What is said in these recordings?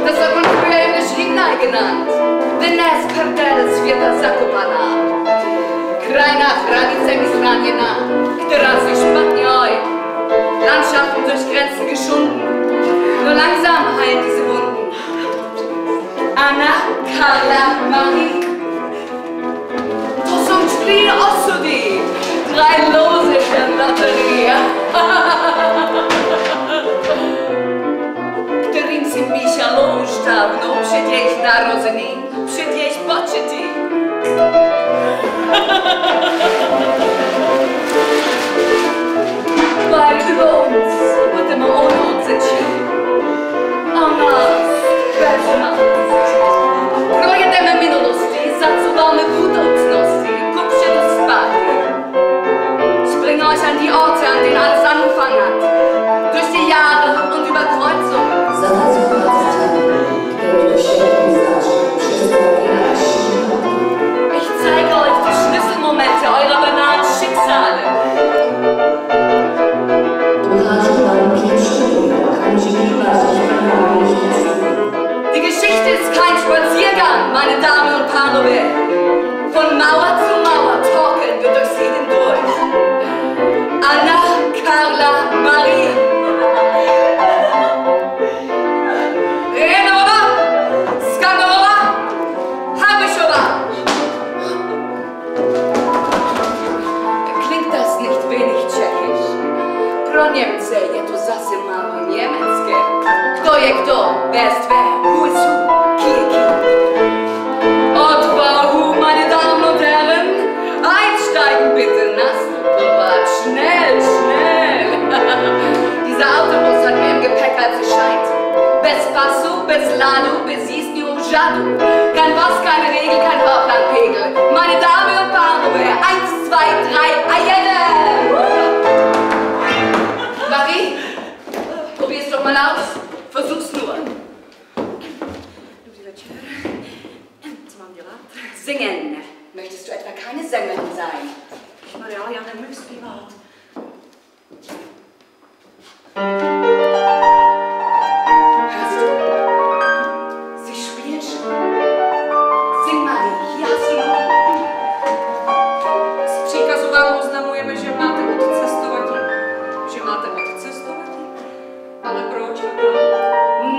Das hat man früher im Schlignaj genannt. Dnes kartel světa zakopaná. Krajná hranice zraněná, která se špatně hojí. Landschaften durch Grenzen geschunden. Nur langsam heilen diese Wunden. Anna, Carla, Marie. To jsou 4 osudy. 3 Lose der Lotterie. Kterým si píšalo už dávno před jejich narozením, před jejich početí. Weil über uns wird immer ohne uns entschieden. O nás, bez nás. Projedeme minulosti, zacouváme budoucnosti, kupředu zpátky. Springen euch an die Orte, an denen alles angefangen hat. Durch die Jahre und Überkreuzungen. Ich zeige euch die Schlüsselmomente eurer banalen Schicksale. Die Geschichte ist kein Spaziergang, meine Damen und Panowe. Von Mauer zu Mauer torkeln wir durch sie hindurch. Anna, Carla, Marie. Renova, Skanova, Habishova. Klingt das nicht wenig tschechisch? Pro Němce je to zase málo německé. Kdo je kdo, wer ist wer, who is who, ki. Odvahu, meine Damen und Herren, einsteigen bitte, Nasenbart, schnell, schnell. Dieser Autobus hat mehr im Gepäck als es scheint. Bez pasu, bez ladu, bez jízdní žadu. Kein Pass, keine Regel, kein Fahrplanpegel. Meine Damen und Panowe, 1, 2, 3, Ayede! Marie, probier's doch mal aus. Versuch's nur. Co mám dělat? Singen. Möchtest du etwa keine Sängerin sein? Maria, já nemůžu zpívat. Hörst du? Sie spielt schon. Sing, Marie, hier hast du noch. Z příkazu vám oznamujeme, že máte odcestovat. Že máte odcestovat? Ale proč?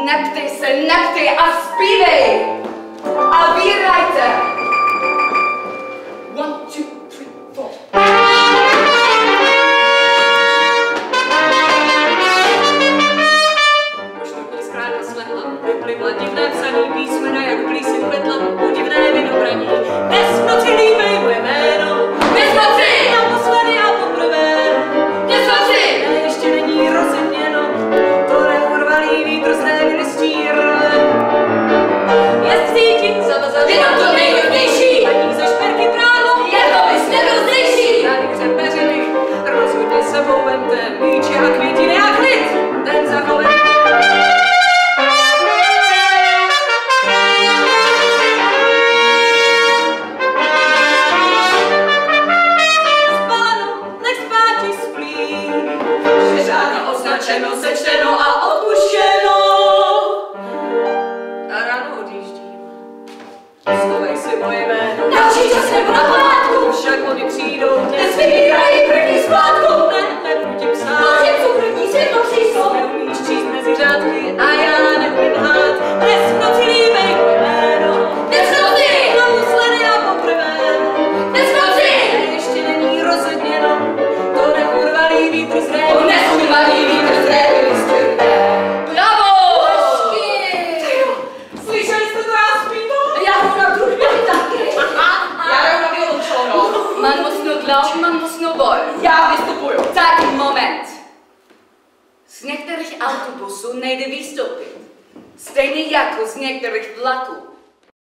Neptej se, neptej a zpívej! A vírajte! 1, 2, 3, 4. Poštutní zkrátka slehla, vyplivla divné psaní písmena, jak plísy uvedla u divné vynobraní. Dnes v noci líbej moje jméno, Dnes v noci! naposledy a poprvé. Dnes v noci! Ne, ještě není rozeměno, to neurvalý vítr z révy listí rve. Jest cítit zavazadlo, Je to nejhodnější! paní ze šperky právo, Jako bys nebyl zdejší! tady přepeřili, rozhodně sebou vemte míče a květiny a klid, ten zachovejte. Spáno, nech spáči splí, že ráno označeno, sečteno a odpuštěno. A ráno odjíždím. Schovej si moje jméno. Další čas nebo na památku! Však oni přijdou dnes vybírají první splátku. Nebudu ti psát. Noci cukrní světlo přišlo. Neumíš číst mezi řádky a já neumím lhát. Dnes v noci líbej moje jméno. Dnes v noci! Naposledy a poprvé. Dnes v noci! Ještě není rozhodněno, to neurvalý vítr z révy. Neurvalý vítr z révy listí. Bravo! Slyšeli jste to já zpívat? Já hru na trumpety taky. Já hraju na violoncello. Man muss nur glauben, man muss nur wollen. Já vystupuju. Tak, moment. Z některých autobusů nejde vystoupit. Stejně jako z některých vlaků.